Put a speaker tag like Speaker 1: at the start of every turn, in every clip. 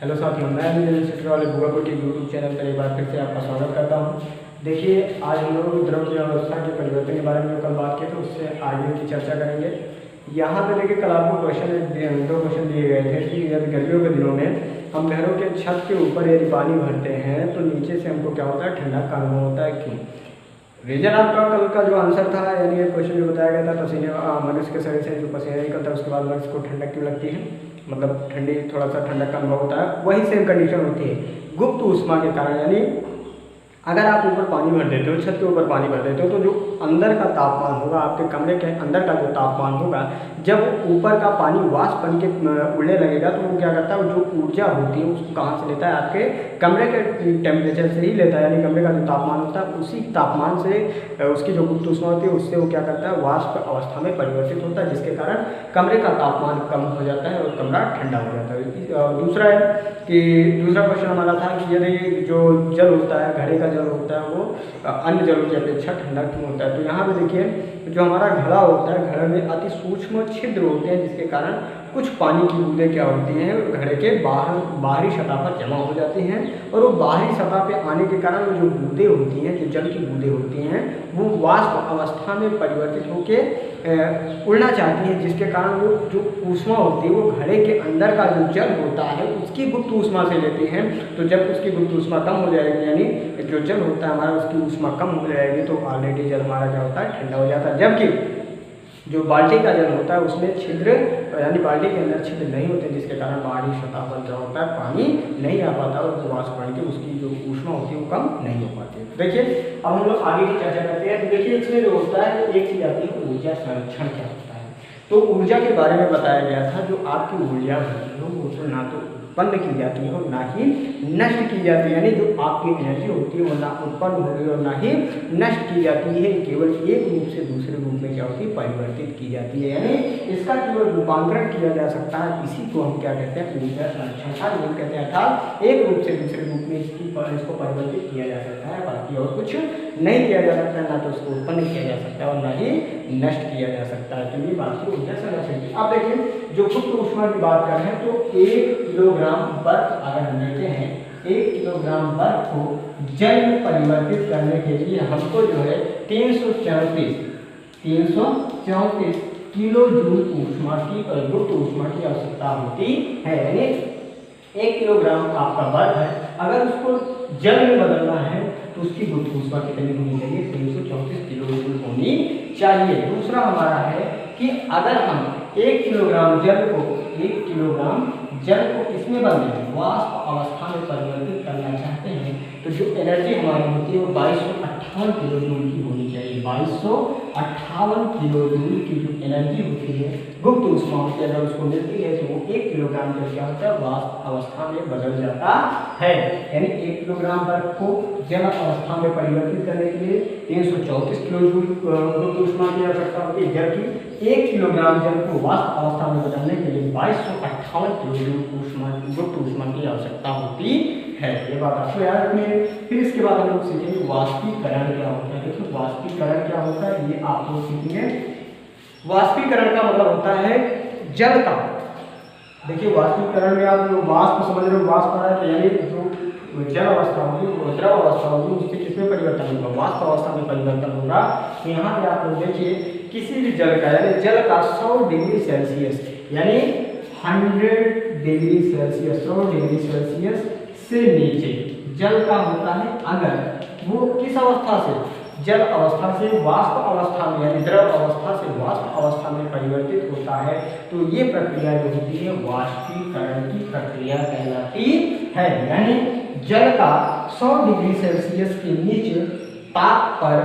Speaker 1: Hello साथियों, मैं भी सिटी वाले भूगापुर के यूट्यूब चैनल पर एक बार फिर से आपका स्वागत करता हूं। देखिए, आज हम लोग द्रव अवस्था के परिवर्तन के बारे में जो कल बात की तो उससे आगे की चर्चा करेंगे। यहाँ पे देखिए, कल आपको दो क्वेश्चन दिए गए थे कि यदि गर्मियों के दिनों में हम घरों के छत के ऊपर यदि पानी भरते हैं तो नीचे से हमको क्या होता है, ठंडा का अनुभव होता है। क्यों? रीजन आपका कल का जो आंसर था, यानी ये क्वेश्चन जो बताया गया था, पसीने मनुष्य के शरीर से जो पसीना निकलता है उसके बाद मनुष्य को ठंडक क्यों लगती है, मतलब ठंडी थोड़ा सा ठंडक का अनुभव होता है। वही सेम कंडीशन होती है गुप्त ऊष्मा के कारण। यानी अगर आप ऊपर पानी भर देते हो, छत के ऊपर पानी भर देते हो, तो जो अंदर का तापमान होगा, आपके कमरे के अंदर का जो तापमान होगा, जब ऊपर का पानी वाष्प बन के उड़ने लगेगा तो वो क्या करता है, जो ऊर्जा होती है उसको कहाँ से लेता है, आपके कमरे के टेम्परेचर से ही लेता है। यानी कमरे का जो तापमान होता है उसी तापमान से उसकी जो गुप्त ऊष्मा होती है उससे वो क्या करता है, वाष्प अवस्था में परिवर्तित होता है, जिसके कारण कमरे का तापमान कम हो जाता है और कमरा ठंडा हो जाता है। दूसरा है कि दूसरा क्वेश्चन हमारा था कि यदि जो जल होता है, घड़े का जल होता है, वो अन्य जलों की अपेक्षा ठंडा क्यों होता है। तो यहाँ पे देखिए, जो हमारा घड़ा होता है, घड़े में अति सूक्ष्म छिद्र होते हैं, जिसके कारण कुछ पानी की बूंदें क्या होती हैं, घड़े के बाहरी सतह पर जमा हो जाती हैं, और वो बाहरी सतह पे आने के कारण वो जो बूंदें होती हैं, जो जल की बूंदें होती हैं, वो वाष्प अवस्था में परिवर्तित होकर उड़ना चाहती हैं, जिसके कारण वो जो ऊष्मा होती है वो घड़े के अंदर का जो जल होता है उसकी गुप्त ऊष्मा से लेती हैं। तो जब उसकी गुप्त ऊष्मा कम हो जाएगी, यानी जो जल होता है हमारा उसकी ऊष्मा कम हो जाएगी, तो ऑलरेडी जल हमारा क्या होता है, ठंडा हो जाता है। जबकि जो बाल्टी का जल होता है उसमें छिद्र, यानी बाल्टी के अंदर छिद्र नहीं होते, जिसके कारण बाहरी सतह पर क्या होता है, पानी नहीं आ पाता और वाष्प बन के उसकी जो ऊष्मा होती है वो कम नहीं हो पाती। देखिए, अब हम लोग आगे की चर्चा करते हैं। तो देखिए, इसमें जो होता है एक चीज आती है ऊर्जा संरक्षण क्या होता है। तो ऊर्जा के बारे में बताया गया था, जो आपकी ऊर्जा होती है वो तो ना तो उत्पन्न की जाती है और ना ही नष्ट की जाती है। यानी जो आपकी एनर्जी होती है वो ना उत्पन्न हो रही है और ना ही नष्ट की जाती है, केवल एक रूप से दूसरे रूप में क्या होती है, परिवर्तित की जाती है। यानी इसका केवल रूपांतरण किया जा सकता है, इसी को हम क्या कहते हैं, ऊर्जा संरक्षण कहते हैं। अर्थात एक रूप से दूसरे रूप में इसको परिवर्तित किया जा सकता है, बाकी और कुछ नहीं किया जा सकता है, ना तो उसको उत्पन्न किया जा सकता है और ना ही नष्ट किया जा सकता है। तो ये बात की ऊर्जा संरक्षण की। अब देखिए, जो गुप्त ऊष्मा की बात कर रहे हैं, तो 1 किलोग्राम बर्फ अगर हम लेते हैं, 1 किलोग्राम बर्फ को जल में परिवर्तित करने के लिए हमको जो है 334 किलो जूल ऊष्मा की गुप्त ऊष्मा की आवश्यकता होती है। यानी 1 किलोग्राम आपका बर्फ है, अगर उसको जल में बदलना है तो उसकी गुप्त ऊष्मा कितनी होनी चाहिए, 334 किलो जूल होनी चाहिए। दूसरा हमारा है कि अगर हम 1 किलोग्राम जल को इसमें बदलें, वाष्प अवस्था में परिवर्तित करना चाहते हैं, तो जो एनर्जी हमारी होती है वो 2258 किलो जूल की होनी चाहिए। 2258 किलो जूल की जो एनर्जी होती है, गुप्त ऊष्मा होती है, अगर उसको मिलती है तो वो 1 किलोग्राम जल क्या होता है, वाष्प अवस्था में बदल जाता है। यानी 1 किलोग्राम बर्फ को जल अवस्था में परिवर्तित करने के लिए 334 किलो जूल गुप्त ऊष्मा की आवश्यकता होती है, जबकि 1 किलोग्राम जल को वाष्प अवस्था में बदलने के लिए 2258 किलो जूल गुप्त ऊष्मा की आवश्यकता होती है। ये बात आपको याद रखनी है। फिर इसके बाद हम लोग सीखेंगे वाष्पीकरण क्या होता है। देखिए, वाष्पीकरण क्या होता है ये आप लोग सीखेंगे। वाष्पीकरण का मतलब होता है जल का, देखिए वाष्पीकरण में आप जो वाष्प समझ रहे हो, वाष्प आ रहा है, यानी जो जल अवस्था होगी वो द्रव अवस्था होगी, उससे किसमें परिवर्तन होगा, वाष्प अवस्था में परिवर्तन होगा। तो यहाँ पे आप लोग देखिए, किसी भी जल का, यानी जल का 100 डिग्री सेल्सियस, यानी 100 डिग्री सेल्सियस, 100 डिग्री सेल्सियस से नीचे जल का होता है, अगर वो किस अवस्था से, जल अवस्था से वाष्प अवस्था में, यानी द्रव अवस्था से वाष्प अवस्था में परिवर्तित होता है, तो ये प्रक्रिया जो होती है वाष्पीकरण की प्रक्रिया कहलाती है। यानी जल का 100 डिग्री सेल्सियस के नीचे ताप पर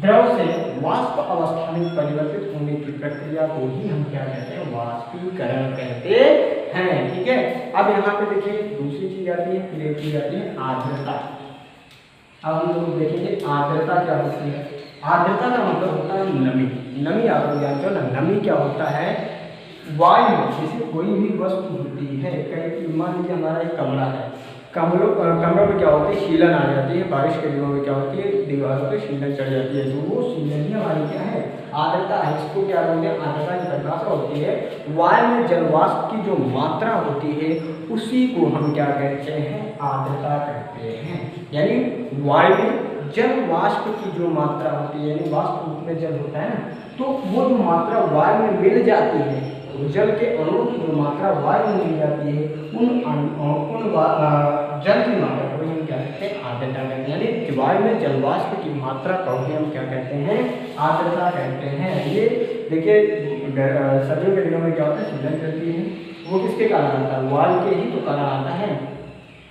Speaker 1: द्रव से वाष्प अवस्था में परिवर्तित होने की प्रक्रिया को ही हम क्या कहते हैं, वाष्पीकरण कहते हैं। ठीक है, अब यहाँ पे देखिए दूसरी चीज आती है, फिर एक चीज आती है आर्द्रता। अब हम लोग देखेंगे आर्द्रता क्या होती है। आर्द्रता का मतलब होता है नमी। नमी आप लोग जानते हो ना, नमी क्या होता है, वायु जैसे कोई भी वस्तु होती है, कहीं मान लीजिए हमारा एक कमरा है, कमरों में क्या होती है, शीलन आ जाती है, बारिश के दिनों में क्या होती है, दीवारों पे शीलन चढ़ जाती है, तो वो शीलन ही हमारी क्या है, आर्द्रता है, इसको क्या बोलते हैं, आर्द्रता की परिभाषा होती है वायु में जल वाष्प की जो मात्रा होती है उसी को हम क्या कहते हैं, आर्द्रता कहते हैं। यानी वायु में जल वाष्प की जो मात्रा होती है, यानी वाष्प रूप में जल होता है ना, तो वो जो मात्रा वायु में मिल जाती है, जल के अणुओं की जो मात्रा वायु में मिल जाती है, उन जल की मात्रा को हम क्या कहते हैं, आर्द्रता कहते हैं। यानी वायु में जल वाष्प की मात्रा को हम क्या कहते हैं, आर्द्रता कहते हैं। ये देखिए सर्दियों के दिनों में क्या होता है, शीतलहर चलती है, वो किसके कारण आता है, वायु के ही तो कारण आता है।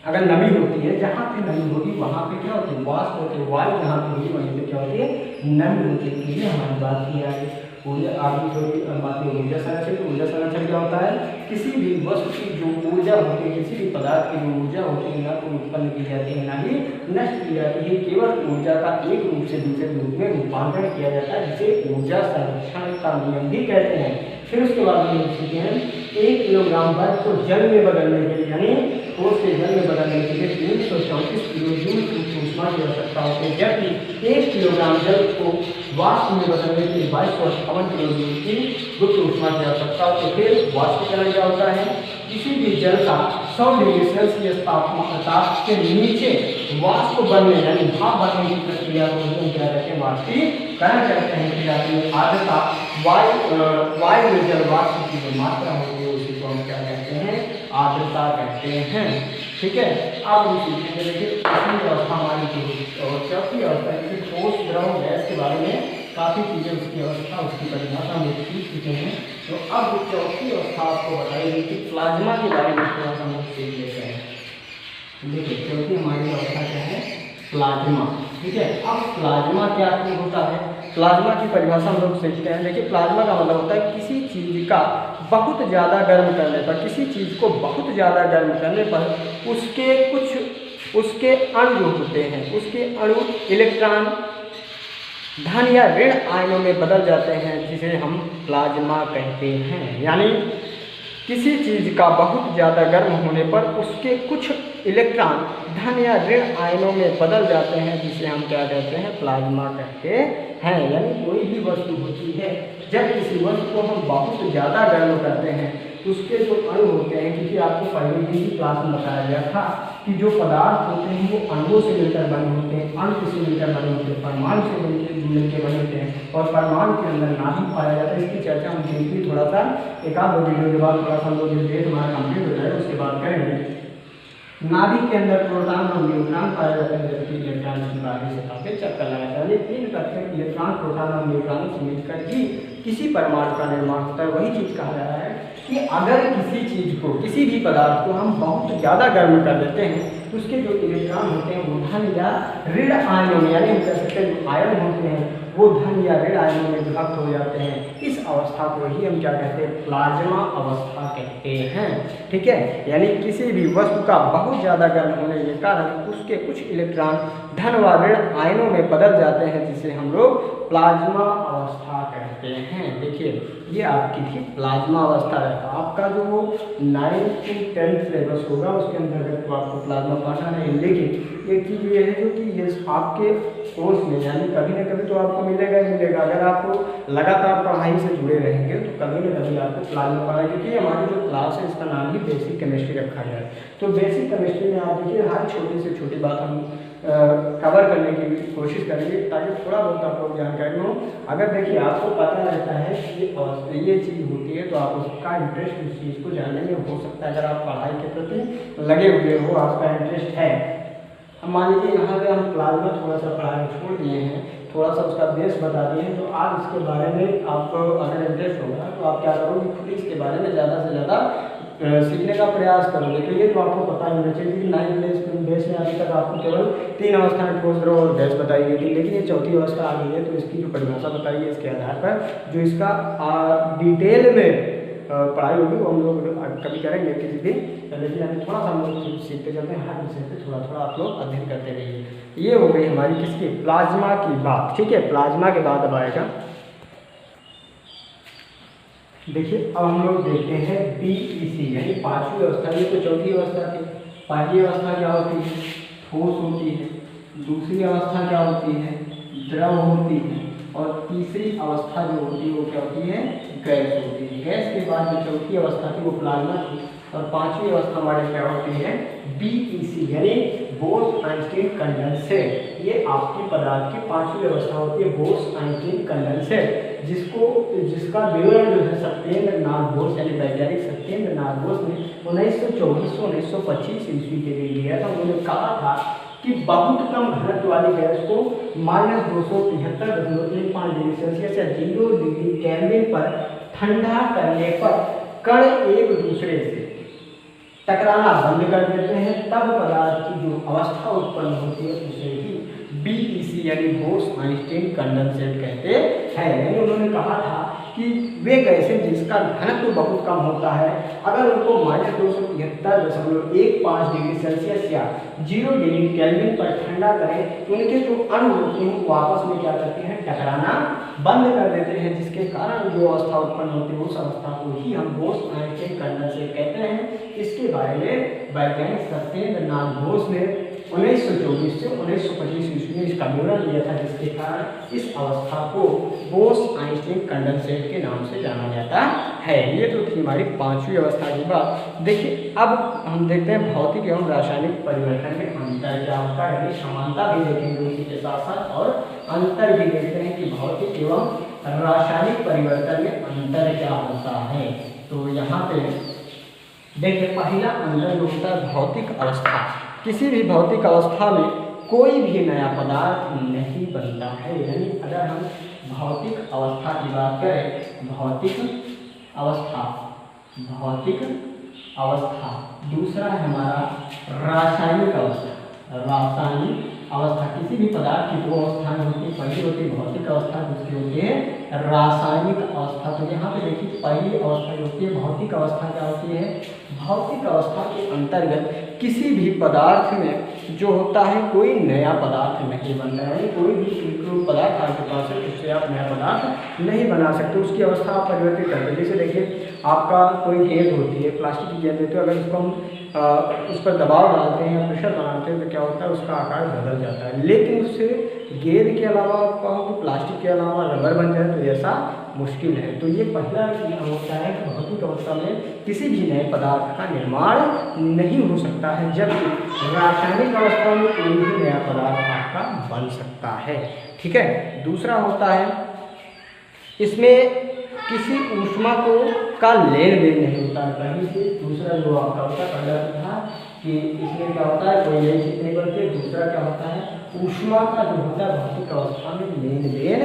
Speaker 1: अगर नमी होती है, जहाँ पे नमी होगी वहाँ पे क्या होती है, वाष्प होते हैं, वायु जहाँ पे होगी वहीं पे क्या होती है, नमी होती है। ये हमारी बात की है ऊर्जा, आगे थोड़ी बात की ऊर्जा संरक्षण। तो ऊर्जा संरक्षण क्या होता है, किसी भी वस्तु की जो ऊर्जा होती है, किसी भी पदार्थ की जो ऊर्जा होती है, ना तो उत्पन्न की जाती है ना ही नष्ट की जाती है, केवल ऊर्जा का एक रूप से दूसरे रूप में रूपांतरण किया जाता है, जिसे ऊर्जा संरक्षण का नियम भी कहते हैं। फिर उसके बाद हम सीखते हैं 1 किलोग्राम बर्फ को जल में बदलने के लिए, यानी ठोस से जल में बदलने के लिए 334 किलो जूल की ऊष्मा की आवश्यकता होती है, जबकि 1 किलोग्राम जल को वाष्प में बदलने के लिए 2258 किलो जूल की गुप्त ऊष्मा की आवश्यकता होती है। फिर वाष्पीकरण क्या होता है, किसी भी जल का 100 डिग्री सेल्सियस ताप के नीचे वाष्प बनने यानी भाप बनने की प्रक्रिया को हम क्या कहते हैं, वाष्पीकरण कहते हैं। आर्द्रता वायु में जल वाष्प की जो मात्रा होती है उसी को हम क्या कहते हैं, आर्द्रता कहते हैं। ठीक है, अब हम सीखेंगे, देखिए तीसरी अवस्था हमारी और चौथी अवस्था जैसे ठोस द्रव गैस के बारे में काफ़ी चीज़ें, उसकी अवस्था उसकी परिभाषा हम सीख चुके हैं। तो अब चौथी अवस्था आपको बताइए कि प्लाज्मा के बारे में थोड़ा सा हम सीख लेते हैं। देखिए चौथी हमारी अवस्था क्या है, प्लाज्मा। ठीक है, अब प्लाज्मा क्या होता है, प्लाज्मा की परिभाषा हम लोग सीखते हैं। देखिए प्लाज्मा का मतलब होता है किसी चीज़ का बहुत ज़्यादा गर्म करने पर, किसी चीज़ को बहुत ज़्यादा गर्म करने पर उसके अणु जो होते हैं, उसके अणु इलेक्ट्रॉन धन या ऋण आयनों में बदल जाते हैं, जिसे हम प्लाज्मा कहते हैं। यानी किसी चीज़ का बहुत ज़्यादा गर्म होने पर उसके कुछ इलेक्ट्रॉन धन या ऋण आयनों में बदल जाते हैं, जिसे हम क्या कहते हैं, प्लाज्मा कहते हैं। यानी कोई भी वस्तु होती है, जब किसी वस्तु को हम बहुत ज़्यादा गर्म करते हैं, उसके जो अणु होते हैं, क्योंकि आपको पहले ही क्लास में बताया गया था कि जो पदार्थ होते हैं वो अणुओं से मिलकर बने होते हैं, अणु से मिलकर बने होते हैं, परमाणु से मिलकर बने होते हैं, और परमाणु के अंदर नाभिक पाया जाता है। इसकी चर्चा हम देखिए थोड़ा सा एक आध दो वीडियो के बाद थोड़ा सा हम लोग डेट हमारा कंप्लीट हो जाएगा, उसके बाद करेंगे। नाभिक के अंदर प्रोटॉन और न्यूट्रॉन पाए जाते हैं, जबकि इलेक्ट्रॉन की बाहरी सतह पे चक्कर लगाता है। 3 तत्व इलेक्ट्रॉन, प्रोटॉन और न्यूट्रॉन से मिलकर ही किसी परमाणु का निर्माण होता है। वही चीज़ कहा जा रहा है कि अगर किसी चीज़ को, किसी भी पदार्थ को हम बहुत ज़्यादा गर्म कर देते हैं, तो उसके जो इलेक्ट्रॉन होते हैं वो धन या ऋण आयनों में, यानी हम कह सकते हैं जो आयन होते हैं वो धन या ऋण आयनों में विभक्त हो जाते हैं। इस अवस्था को ही हम क्या कहते हैं, प्लाज्मा अवस्था कहते हैं। ठीक है, यानी किसी भी वस्तु का बहुत ज़्यादा गर्म होने के कारण उसके कुछ इलेक्ट्रॉन धन व ऋण आयनों में बदल जाते हैं, जिसे हम लोग प्लाज्मा अवस्था कहते हैं। देखिए ये आपकी थी प्लाज्मा अवस्था रहता। आपका जो 9th to 10th सिलेबस होगा उसके अंतर्गत तो आपको प्लाज्मा पढ़ना नहीं, लेकिन एक चीज़ ये है जो कि ये आपके कोर्स में यानी कभी ना कभी तो आपको मिलेगा ही मिलेगा। अगर आप लगातार पढ़ाई से जुड़े रहेंगे तो कभी ना कभी आपको प्लाज्मा पढ़ाई, क्योंकि हमारी जो क्लास है इसका नाम ही बेसिक केमिस्ट्री रखा गया है। तो बेसिक केमिस्ट्री में आप देखिए हर छोटी से छोटी बात हम कवर करने की कोशिश करेंगे, ताकि थोड़ा बहुत आपको जानकारी हो। अगर देखिए आपको पता रहता है कि ये चीज़ होती है तो आप उसका इंटरेस्ट उस चीज़ को जानने में हो सकता है। अगर आप पढ़ाई के प्रति लगे हुए हो, आपका इंटरेस्ट है, मान लीजिए यहाँ पे हम प्लाज्मा थोड़ा सा पढ़ाई छोड़ दिए हैं, थोड़ा सा उसका बेस बता दिए हैं, तो आप इसके बारे में आपको अगर इंटरेस्ट होगा तो आप क्या करोगे, खुद इसके बारे में ज़्यादा से ज़्यादा सीखने का प्रयास करोगे। तो ये तो आपको पता ही होना चाहिए कि 9th बेस में अभी तक आपको केवल 3 अवस्थाएं ठोस द्रव और गैस बताई गई थी, लेकिन ये चौथी अवस्था आ गई है। तो इसकी जो परिभाषा बताई है इसके आधार पर जो इसका डिटेल में पढ़ाई होगी वो हम लोग कभी करेंगे किसी दिन, लेकिन अभी थोड़ा सा हम लोग सीखते चलते हैं, हर विषय पे थोड़ा थोड़ा आप लोग अध्ययन करते रहिए। ये हो गई हमारी किसकी, प्लाज्मा की बात। ठीक है, प्लाज्मा के बाद अब आएगा, देखिए अब हम लोग देखते हैं PEC यानी 5वीं अवस्था। ये तो चौथी अवस्था थी। 5वीं अवस्था क्या होती है, ठोस होती है। दूसरी अवस्था क्या होती है, द्रव होती है। और तीसरी अवस्था जो होती है वो क्या होती है, गैस होती है। गैस के बाद जो चौथी अवस्था थी वो प्लाज्मा थी और पांचवी अवस्था हमारी क्या होती है, BEC यानी बोस-आइंस्टीन कंडेंसेट। ये आपके पदार्थ की पांचवी अवस्था होती है, बोस-आइंस्टीन कंडेंसेट, जिसका विवरण जो है सत्येंद्र नाथ बोस यानी वैज्ञानिक सत्येंद्र नाथ बोस ने 1924-1925 ईस्वी के लिए दिया था। उन्होंने कहा था कि बहुत कम घनत्व वाली गैस को -273.15 डिग्री सेल्सियस या 0 डिग्री केल्विन पर ठंडा करने पर कण एक दूसरे से टकराना बंद कर देते हैं, तब पदार्थ की जो अवस्था उत्पन्न होती है उसे ही BEC यानी बोस-आइंस्टीन कंडेंसेट कहते हैं। यानी उन्होंने कहा था कि वे गैसें जिसका घनत्व बहुत कम होता है, अगर उनको -273.15 डिग्री सेल्सियस या 0 डिग्री केल्विन पर ठंडा करें तो उनके जो अणु होते हैं वो आपस में क्या करते हैं, टकराना बंद कर देते हैं, जिसके कारण जो अवस्था उत्पन्न होती है उस अवस्था को ही हम बोस-आइंस्टीन कंडेंसेट कहते हैं। इसके बारे में वैज्ञानिक सत्येंद्र नाथ बोस ने 1924 से 1925 ईस्वी में इसका विवरण दिया था, जिसके कारण इस अवस्था को बोस-आइंस्टीन कंडेंसेट के नाम से जाना जाता है। ये तो थी हमारी पांचवी अवस्था की बात। देखिए अब हम देखते हैं भौतिक एवं रासायनिक परिवर्तन में अंतर क्या होता है, यानी समानता भी देखेंगे उसी के साथ साथ और अंतर भी देखते हैं कि भौतिक एवं रासायनिक परिवर्तन में अंतर क्या होता है। तो यहाँ पे देखिए पहला अंतर जो होता है भौतिक अवस्था। किसी भी भौतिक अवस्था में कोई भी नया पदार्थ नहीं बनता है। यानी अगर हम भौतिक अवस्था की बात करें, भौतिक अवस्था दूसरा है हमारा रासायनिक अवस्था। रासायनिक अवस्था किसी भी पदार्थ की दो अवस्थाएं होती है, पहली होती है भौतिक अवस्था, दूसरी होती है रासायनिक अवस्था। तो यहाँ पे देखिए पहली अवस्था जो होती है भौतिक अवस्था क्या होती है, भौतिक अवस्था के अंतर्गत किसी भी पदार्थ में जो होता है कोई नया पदार्थ नहीं बनता है। कोई भी पदार्थ आपके पास है उससे आप नया पदार्थ नहीं बना सकते, उसकी अवस्था आप परिवर्तित करते हैं। जैसे देखिए आपका कोई गेंद होती है, प्लास्टिक की गेंद होती है, अगर उसको हम उस पर दबाव डालते हैं या प्रेशर बनाते हैं तो क्या होता है, उसका आकार बदल जाता है। लेकिन उससे गेंद के अलावा कहो कि प्लास्टिक के अलावा रबर बन जाए तो ऐसा मुश्किल है। तो ये पहला होता है कि भौतिक अवस्था में किसी भी नए पदार्थ का निर्माण नहीं हो सकता है, जबकि रासायनिक अवस्था में कोई भी नया पदार्थ आपका बन सकता है। ठीक है। दूसरा होता है इसमें किसी ऊष्मा का लेन देन नहीं होता है कहीं से। दूसरा जो आपका होता है पहला था कि इसमें क्या होता है कोई नई चीज नहीं बनती। दूसरा क्या होता है ऊष्मा का जो होता है भौतिक अवस्था में लेन देन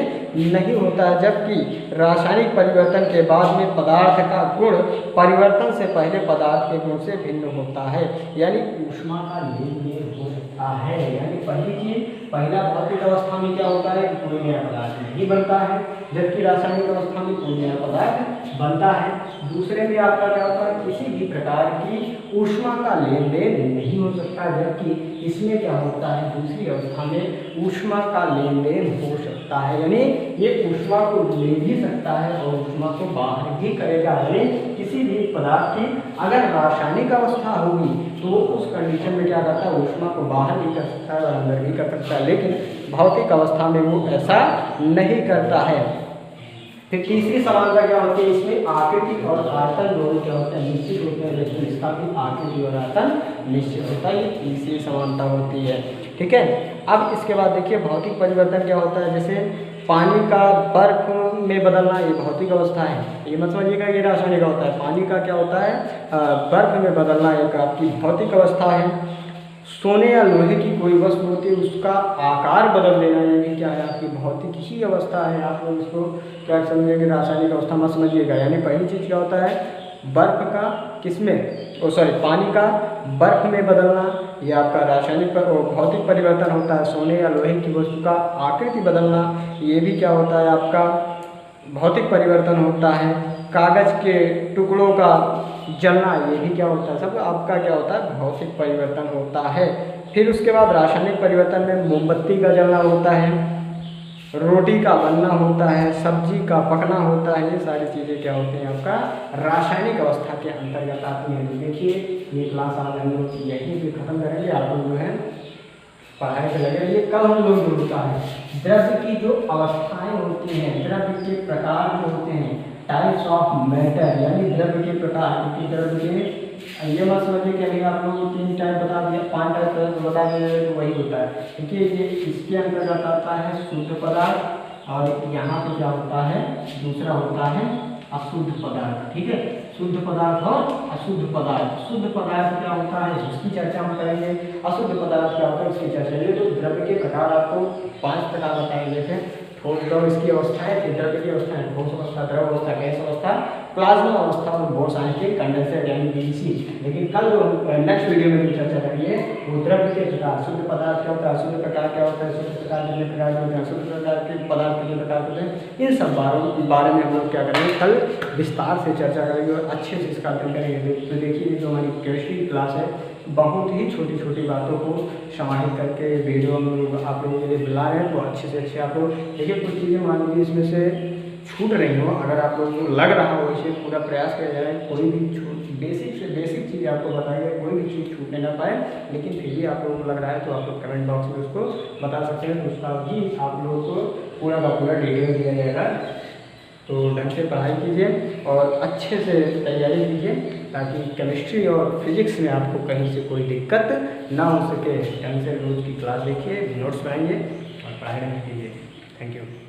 Speaker 1: नहीं होता है, जबकि रासायनिक परिवर्तन के बाद में पदार्थ का गुण परिवर्तन से पहले पदार्थ के गुण से भिन्न होता है। यानी ऊष्मा का लेन देन हो सकता है। यानी पहली चीज पहला भौतिक अवस्था में क्या होता है कोई नया पदार्थ नहीं बनता है, जबकि रासायनिक अवस्था में कोई नया पदार्थ बनता है। दूसरे में आपका क्या होता है किसी भी प्रकार की ऊष्मा का लेन देन नहीं हो सकता, जबकि इसमें क्या होता है दूसरी अवस्था में ऊष्मा का लेन देन हो सकता है। यानी ये ऊष्मा को ले भी सकता है और ऊष्मा को बाहर भी करेगा। यानी किसी भी पदार्थ की अगर रासायनिक अवस्था होगी तो उस कंडीशन में क्या करता है ऊष्मा को बाहर भी कर सकता है और अंदर भी कर सकता है, लेकिन भौतिक अवस्था में वो ऐसा नहीं करता है। फिर तीसरी समानता क्या होती है, इसमें आकृति और आयतन दोनों क्या होते हैं निश्चित होते हैं, लेकिन इसका भी आकृति और आयतन निश्चित होता है। ये तीसरी समानता होती है। ठीक है। अब इसके बाद देखिए भौतिक परिवर्तन क्या होता है, जैसे पानी का बर्फ में बदलना ये भौतिक अवस्था है। ये मत समझिएगा ये रासायनिक होता है। पानी का क्या होता है बर्फ में बदलना एक आपकी भौतिक अवस्था है। सोने या लोहे की कोई वस्तु होती है उसका आकार बदल देना यानी क्या है आपकी भौतिक ही अवस्था है। आप लोग इसको क्या समझेंगे रासायनिक अवस्था मत समझिएगा। यानी पहली चीज़ क्या होता है बर्फ का किसमें पानी का बर्फ में बदलना, ये आपका रासायनिक भौतिक परिवर्तन होता है। सोने या लोहे की वस्तु का आकृति बदलना ये भी क्या होता है आपका भौतिक परिवर्तन होता है। कागज़ के टुकड़ों का जलना ये भी क्या होता है सब आपका क्या होता है भौतिक परिवर्तन होता है। फिर उसके बाद रासायनिक परिवर्तन में मोमबत्ती का जलना होता है, रोटी का बनना होता है, सब्जी का पकना होता है। ये सारी चीज़ें क्या होती हैं आपका रासायनिक अवस्था के अंतर्गत आती हैं। तो देखिए ये क्लास आज हम लोग यहीं पे ख़त्म करेंगे। आप लोग जो है पढ़ाई से लगे रहिए। कल हम लोग जो होता है द्रव्य की जो अवस्थाएं होती हैं, द्रव्य के प्रकार जो होते हैं, टाइप्स ऑफ मैटर, यानी द्रव्य के प्रकार, क्योंकि द्रव्य के ये मत समझिए कि अभी आप लोगों को 3 टाइप बता दिया, 5 टाइप बता दिए तो वही होता है। देखिए ये इसके अंतर्गत आता है शुद्ध पदार्थ, और यहाँ पे क्या होता है, दूसरा होता है अशुद्ध पदार्थ। ठीक है, शुद्ध पदार्थ और अशुद्ध पदार्थ। शुद्ध पदार्थ क्या होता है इसकी चर्चा हम करेंगे, अशुद्ध पदार्थ क्या होता है इसकी चर्चा। ये तो द्रव्य के प्रकार आपको 5 प्रकार बताए गए थे। ठोस इसकी अवस्था है, द्रव्य की अवस्था है, ठोस अवस्था, द्रव अवस्था, गैस अवस्था, प्लाज्मा अवस्था और बोसॉनिक कंडेंसर यानी बीसी। लेकिन कल जो नेक्स्ट वीडियो में जो चर्चा करेंगे वो द्रव्य के प्रकार, शुद्ध पदार्थ क्या होता है, अशुद्ध प्रकार क्या होता है, शुद्ध प्रकार कितने प्रकार के होते हैं, अशुद्ध प्रकार के पदार्थ कितने प्रकार के होते हैं, इन सब बारे में हम लोग क्या करेंगे कल विस्तार से चर्चा करेंगे और अच्छे से इसका अध्ययन करेंगे। तो देखिए जो हमारी केमिस्ट्री की क्लास है बहुत ही छोटी छोटी बातों को समाहित करके वीडियो हम लोग आप लोगों के लिए बुला रहे हैं। तो अच्छे से अच्छे आप लोग देखिए, कुछ चीज़ें मान लीजिए इसमें से छूट रही हो, अगर आप लोगों को लग रहा हो इसे पूरा प्रयास किया जाए, कोई भी बेसिक से बेसिक चीज़ आपको बताइए, कोई भी चीज़ छूटने ना पाए, लेकिन फिर भी आप लोगों को लग रहा है तो आप लोग कमेंट बॉक्स में उसको बता सकते हैं, तो उसका भी आप लोगों को पूरा का पूरा डिटेल दिया जाएगा। तो ढंग से पढ़ाई कीजिए और अच्छे से तैयारी कीजिए ताकि केमिस्ट्री और फिजिक्स में आपको कहीं से कोई दिक्कत ना हो सके। ढंग से रोज़ की क्लास देखिए, नोट्स बनाइए और पढ़ाई कीजिए। Thank you.